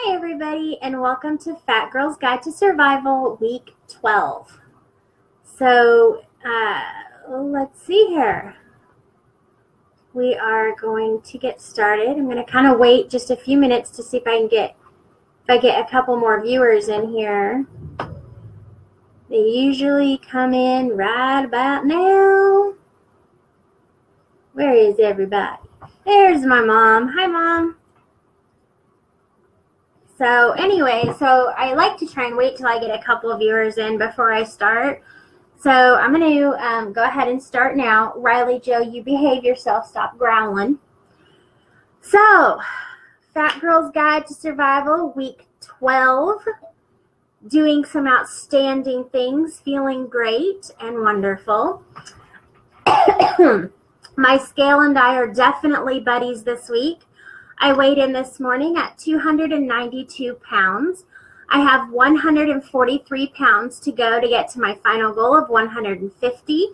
Hi everybody, and welcome to Phat Girlz Guide to Survival Week 12. So, let's see here. We are going to get started. I'm going to kind of wait just a few minutes to see if I get a couple more viewers in here. They usually come in right about now. Where is everybody? There's my mom. Hi, Mom. So anyway, I like to try and wait till I get a couple of viewers in before I start. So I'm going to go ahead and start now. Riley Joe, you behave yourself. Stop growling. So, Phat Girlz Guide to Survival, Week 12. Doing some outstanding things, feeling great and wonderful. My scale and I are definitely buddies this week. I weighed in this morning at 292 pounds. I have 143 pounds to go to get to my final goal of 150.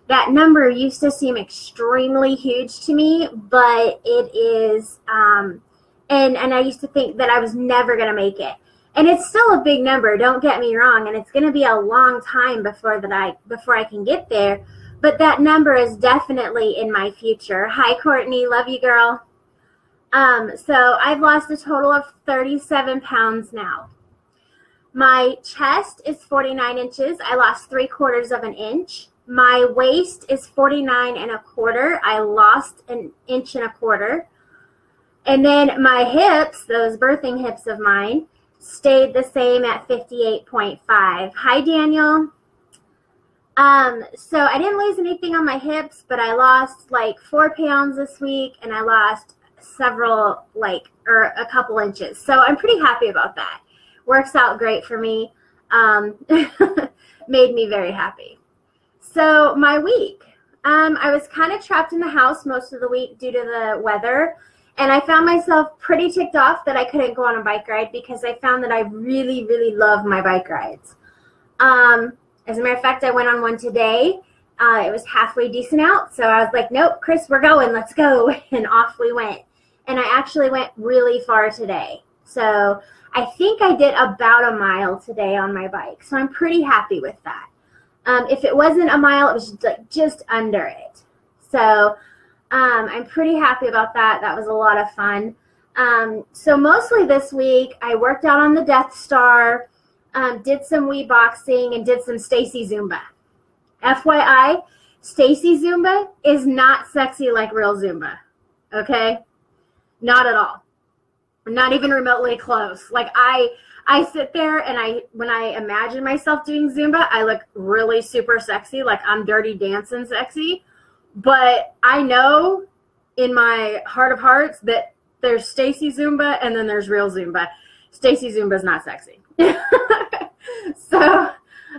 That number used to seem extremely huge to me, but it is, and I used to think that I was never going to make it. And it's still a big number, don't get me wrong, and it's going to be a long time before I can get there, but that number is definitely in my future. Hi, Courtney. Love you, girl. So I've lost a total of 37 pounds now. My chest is 49 inches. I lost 3/4 of an inch. My waist is 49 1/4. I lost an inch and a quarter. And then my hips, those birthing hips of mine, stayed the same at 58.5. Hi, Daniel. So I didn't lose anything on my hips, but I lost like 4 pounds this week, and I lost a couple inches. So I'm pretty happy about that. Works out great for me. Made me very happy. So my week, I was kind of trapped in the house most of the week due to the weather. And I found myself pretty ticked off that I couldn't go on a bike ride because I found that I really, really love my bike rides. As a matter of fact, I went on one today. It was halfway decent out. So I was like, nope, Chris, we're going. Let's go. And off we went. And I actually went really far today. So I think I did about a mile today on my bike. So I'm pretty happy with that. If it wasn't a mile, it was just under it. So I'm pretty happy about that. That was a lot of fun. So mostly this week, I worked out on the Death Star, did some Wii boxing, and did some Stacy Zumba. FYI, Stacy Zumba is not sexy like real Zumba. Okay? Not at all. Not even remotely close. Like I sit there and when I imagine myself doing Zumba, I look really super sexy, like I'm Dirty Dancing sexy. But I know in my heart of hearts that there's Stacy Zumba and then there's real Zumba. Stacy Zumba is not sexy. So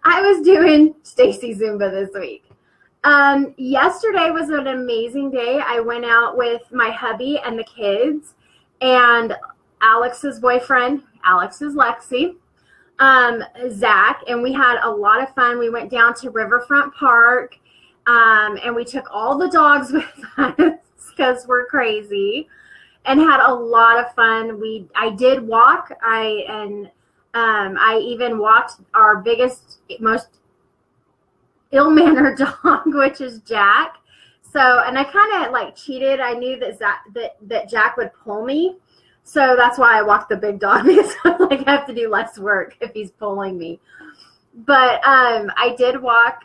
I was doing Stacy Zumba this week. Yesterday was an amazing day. I went out with my hubby and the kids and Alex's boyfriend. Alex is Lexi. Zach, and we had a lot of fun. We went down to Riverfront Park, and we took all the dogs with us because we're crazy, and had a lot of fun. I did walk. I even walked our biggest, most ill-mannered dog, which is Jack. So, and I kind of cheated. I knew that Jack would pull me. So that's why I walked the big dog, because I have to do less work if he's pulling me. But I did walk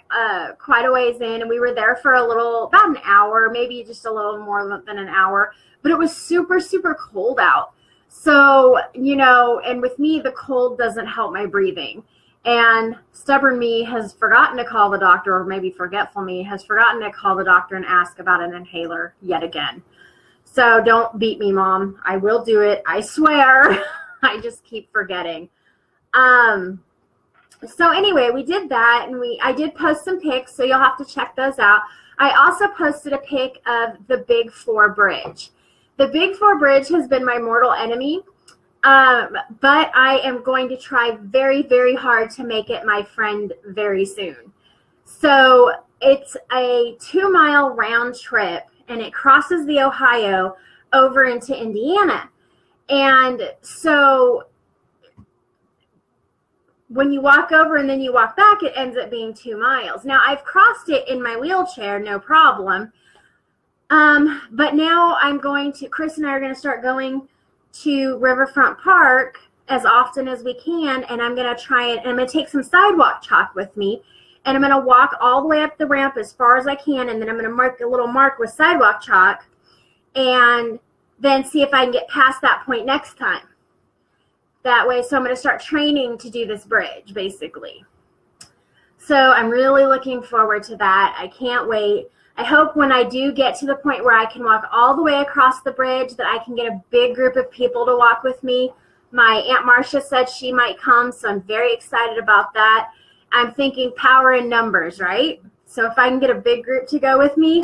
quite a ways in, and we were there for about an hour, maybe just a little more than an hour. But it was super, super cold out. So, and with me, the cold doesn't help my breathing. And stubborn me has forgotten to call the doctor, or maybe forgetful me has forgotten to call the doctor and ask about an inhaler yet again. So don't beat me, Mom. I will do it. I swear. I just keep forgetting. So anyway, we did that, and I did post some pics, so you'll have to check those out. I also posted a pic of the Big 4 Bridge. The Big 4 Bridge has been my mortal enemy, but I am going to try very, very hard to make it my friend very soon. So it's a 2-mile round trip, and it crosses the Ohio over into Indiana. And so when you walk over and then you walk back, it ends up being 2 miles. Now, I've crossed it in my wheelchair, no problem. But now Chris and I are going to start going to Riverfront Park as often as we can, and I'm going to try it, and I'm going to take some sidewalk chalk with me, and I'm going to walk all the way up the ramp as far as I can, and then I'm going to mark a little mark with sidewalk chalk, and then see if I can get past that point next time. That way, so I'm going to start training to do this bridge, basically. So I'm really looking forward to that. I can't wait. I hope when I do get to the point where I can walk all the way across the bridge that I can get a big group of people to walk with me. My Aunt Marcia said she might come, so I'm very excited about that. I'm thinking power in numbers, right? So if I can get a big group to go with me,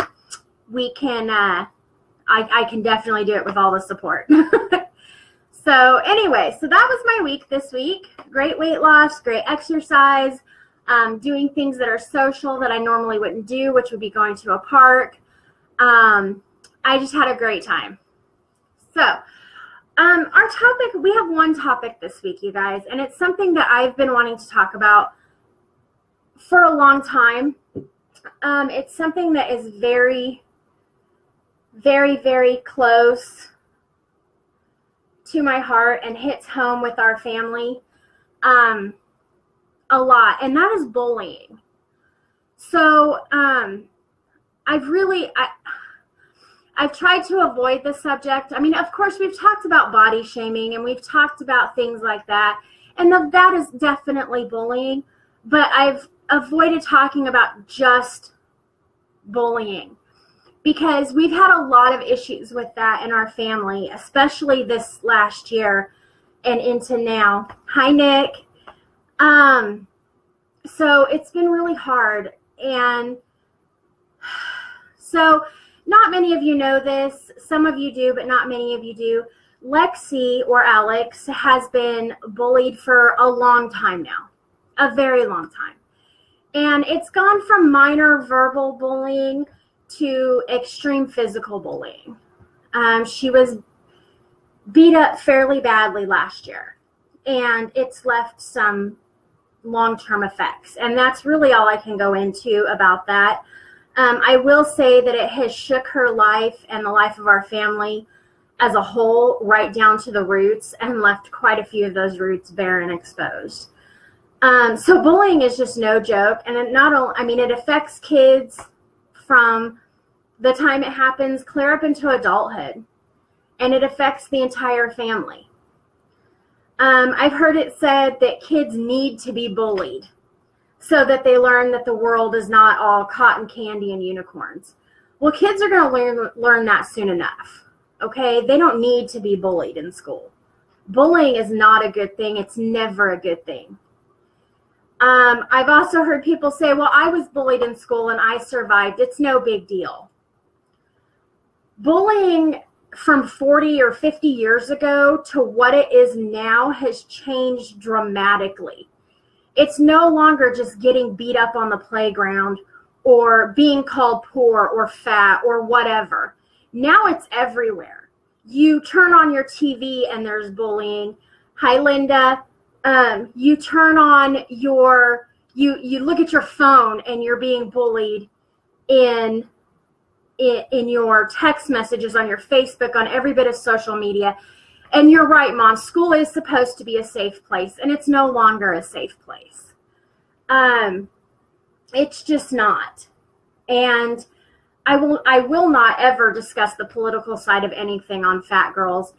we can, I can definitely do it with all the support. So anyway, so that was my week this week. Great weight loss, great exercise, doing things that are social that I normally wouldn't do, which would be going to a park. I just had a great time. So our topic, we have one topic this week, you guys, and it's something that I've been wanting to talk about for a long time. It's something that is very, very, very close to my heart and hits home with our family a lot, and that is bullying. So I've tried to avoid the subject. I mean, of course, we've talked about body shaming and we've talked about things like that, and that is definitely bullying, but I've avoided talking about just bullying, because we've had a lot of issues with that in our family, especially this last year and into now. Hi, Nick. So it's been really hard. And so not many of you know this. Some of you do, but not many of you do. Lexi, or Alex, has been bullied for a long time now, a very long time. And it's gone from minor verbal bullying to extreme physical bullying. She was beat up fairly badly last year, and it's left some long-term effects. And that's really all I can go into about that. I will say that it has shook her life and the life of our family as a whole right down to the roots, and left quite a few of those roots bare and exposed. So bullying is just no joke. And it affects kids from the time it happens clear up into adulthood, and it affects the entire family. I've heard it said that kids need to be bullied so that they learn that the world is not all cotton candy and unicorns. Well, kids are going to learn that soon enough, okay? They don't need to be bullied in school. Bullying is not a good thing. It's never a good thing. I've also heard people say, well, I was bullied in school and I survived. It's no big deal. Bullying from 40 or 50 years ago to what it is now has changed dramatically. It's no longer just getting beat up on the playground or being called poor or fat or whatever. Now it's everywhere. You turn on your TV and there's bullying. Hi, Linda. You turn on you look at your phone and you're being bullied in your text messages, on your Facebook, on every bit of social media. And you're right, Mom, school is supposed to be a safe place, and it's no longer a safe place. It's just not. And I will not ever discuss the political side of anything on Phat Girlz.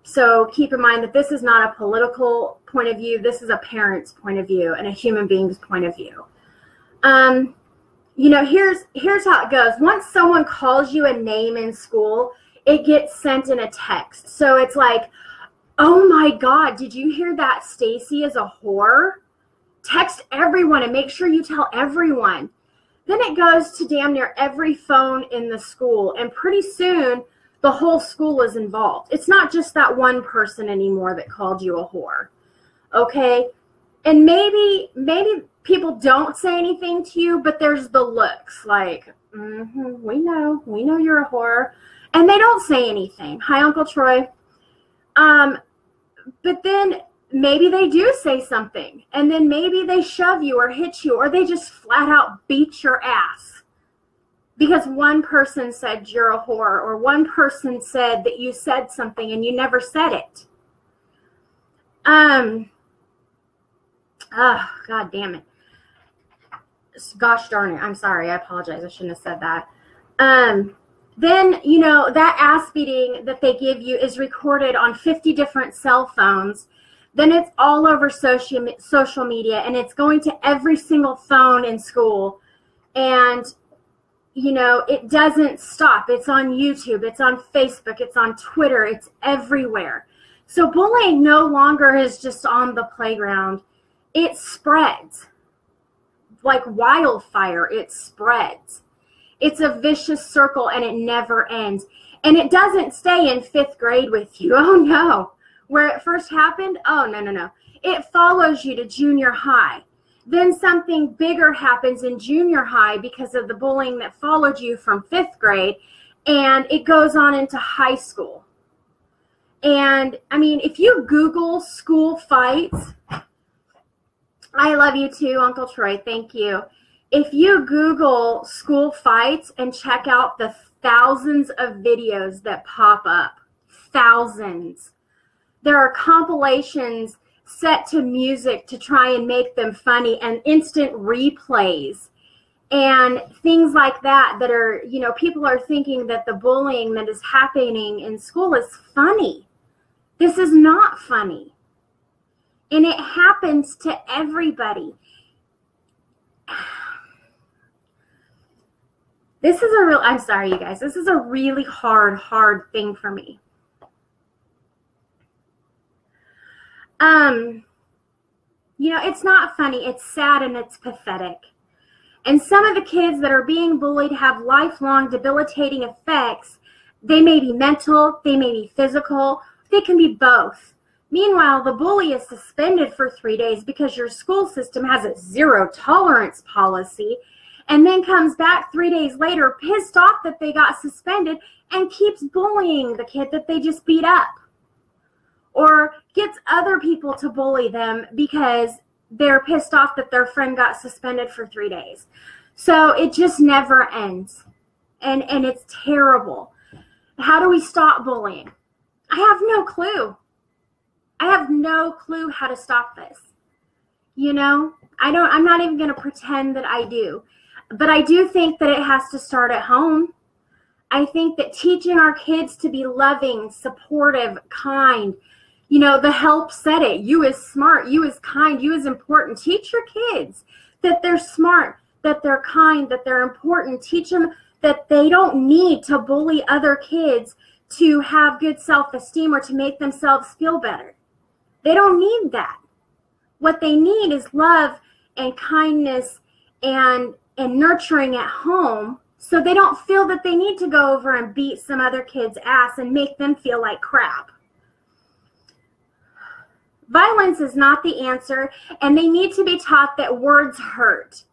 So keep in mind that this is not a political point of view. This is a parent's point of view and a human being's point of view. Here's how it goes. Once someone calls you a name in school, it gets sent in a text. So it's like, oh my God, did you hear that Stacy is a whore? Text everyone and make sure you tell everyone. Then it goes to damn near every phone in the school. And pretty soon, the whole school is involved. It's not just that one person anymore that called you a whore. Okay? And maybe people don't say anything to you, but there's the looks like, we know you're a whore. And they don't say anything. Hi, Uncle Troy. But then maybe they do say something, and then maybe they shove you or hit you, or they just flat out beat your ass because one person said you're a whore, or one person said that you said something and you never said it. Oh, God damn it. Gosh darn it. I'm sorry. I apologize. I shouldn't have said that. Then, you know, that ass beating that they give you is recorded on 50 different cell phones. Then it's all over social media, and it's going to every single phone in school. And, you know, it doesn't stop. It's on YouTube. It's on Facebook. It's on Twitter. It's everywhere. So bullying no longer is just on the playground. It spreads like wildfire. It spreads. It's a vicious circle, and it never ends. And it doesn't stay in 5th grade with you. Oh, no. Where it first happened, oh, no. It follows you to junior high. Then something bigger happens in junior high because of the bullying that followed you from 5th grade, and it goes on into high school. And, I mean, if you Google school fights, I love you too, Uncle Troy, thank you. If you Google school fights and check out the thousands of videos that pop up, thousands, there are compilations set to music to try and make them funny, and instant replays and things like that that are, you know, people are thinking that the bullying that is happening in school is funny. This is not funny. And it happens to everybody. I'm sorry, you guys. This is a really hard thing for me. You know, it's not funny. It's sad and it's pathetic. And some of the kids that are being bullied have lifelong debilitating effects. They may be mental, they may be physical, they can be both. Meanwhile, the bully is suspended for 3 days because your school system has a zero tolerance policy, and then comes back 3 days later pissed off that they got suspended and keeps bullying the kid that they just beat up. Or gets other people to bully them because they're pissed off that their friend got suspended for 3 days. So it just never ends. And it's terrible. How do we stop bullying? I have no clue. I have no clue how to stop this. You know, I'm not even going to pretend that I do. But I do think that it has to start at home. I think that teaching our kids to be loving, supportive, kind. You know, the Help said it. You is smart. You is kind. You is important. Teach your kids that they're smart, that they're kind, that they're important. Teach them that they don't need to bully other kids to have good self-esteem or to make themselves feel better. They don't need that. What they need is love and kindness and nurturing at home, so they don't feel that they need to go over and beat some other kid's ass and make them feel like crap. Violence is not the answer, and they need to be taught that words hurt.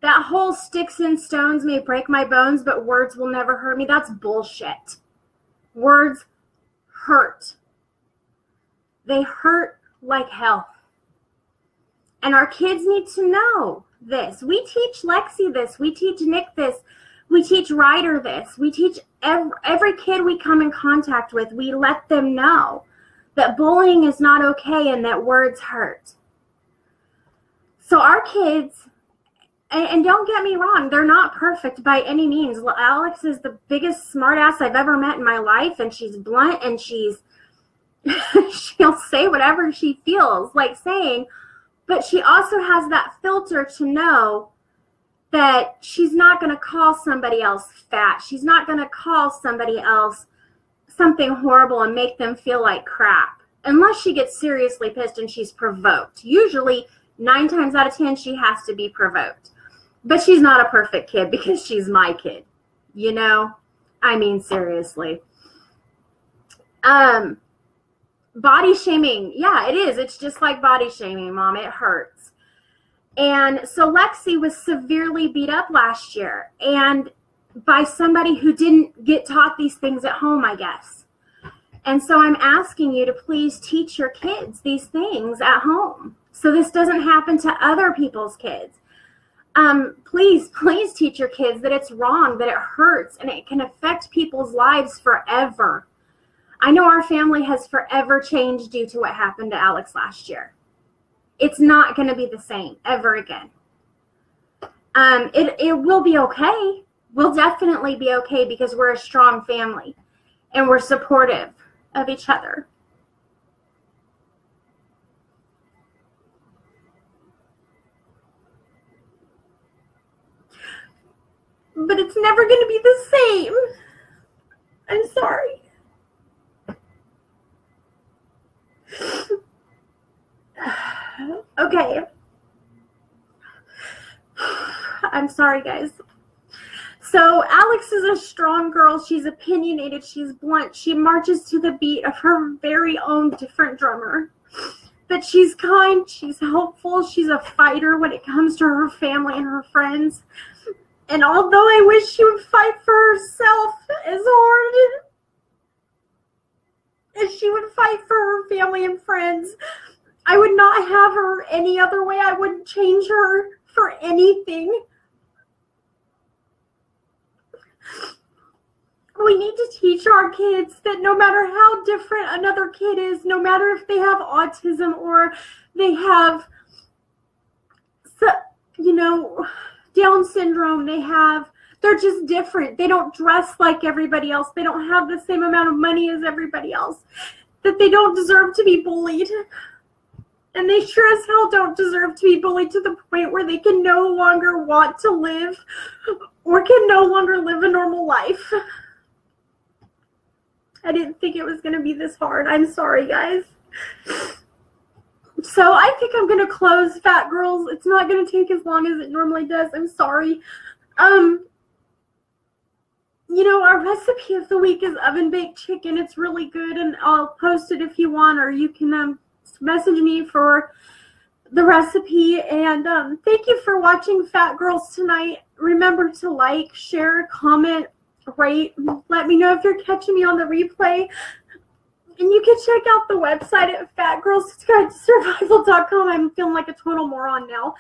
That whole sticks and stones may break my bones, but words will never hurt me, that's bullshit. Words hurt. They hurt like hell. And our kids need to know this. We teach Lexi this. We teach Nick this. We teach Ryder this. We teach every kid we come in contact with. We let them know that bullying is not okay and that words hurt. So our kids, and don't get me wrong, they're not perfect by any means. Alex is the biggest smartass I've ever met in my life, and she's blunt, and she'll say whatever she feels like saying, but she also has that filter to know that she's not going to call somebody else fat. She's not going to call somebody else something horrible and make them feel like crap, unless she gets seriously pissed and she's provoked. Usually 9 times out of 10 she has to be provoked. But she's not a perfect kid because she's my kid. You know? I mean, seriously. Body shaming. Yeah, it is. It's just like body shaming, Mom. It hurts. And so Lexi was severely beat up last year, and by somebody who didn't get taught these things at home, I guess. And so I'm asking you to please teach your kids these things at home so this doesn't happen to other people's kids. Please teach your kids that it's wrong, that it hurts, and it can affect people's lives forever. I know our family has forever changed due to what happened to Alex last year. It's not going to be the same ever again. It will be okay. We'll definitely be okay because we're a strong family and we're supportive of each other. But it's never going to be the same. I'm sorry. Okay. I'm sorry, guys. So Alex is a strong girl. She's opinionated. She's blunt. She marches to the beat of her very own different drummer. But she's kind. She's helpful. She's a fighter when it comes to her family and her friends. And although I wish she would fight for herself as hard as she would fight for her family and friends, I would not have her any other way. I wouldn't change her for anything. We need to teach our kids that no matter how different another kid is, no matter if they have autism or they have, Down syndrome, they're just different. They don't dress like everybody else. They don't have the same amount of money as everybody else. That they don't deserve to be bullied. And they sure as hell don't deserve to be bullied to the point where they can no longer want to live or can no longer live a normal life. I didn't think it was going to be this hard. I'm sorry, guys. So I think I'm going to close Phat Girlz. It's not going to take as long as it normally does. I'm sorry. Our recipe of the week is oven-baked chicken. It's really good, and I'll post it if you want, or you can message me for the recipe. And thank you for watching Phat Girlz tonight. Remember to like, share, comment, rate. Let me know if you're catching me on the replay. And you can check out the website at phatgirlsguidesurvival.com. I'm feeling like a total moron now.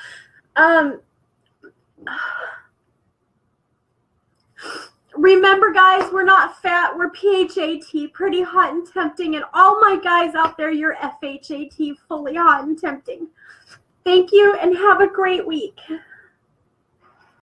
Remember, guys, we're not fat. We're PHAT, pretty hot and tempting. And all my guys out there, you're FHAT, fully hot and tempting. Thank you, and have a great week.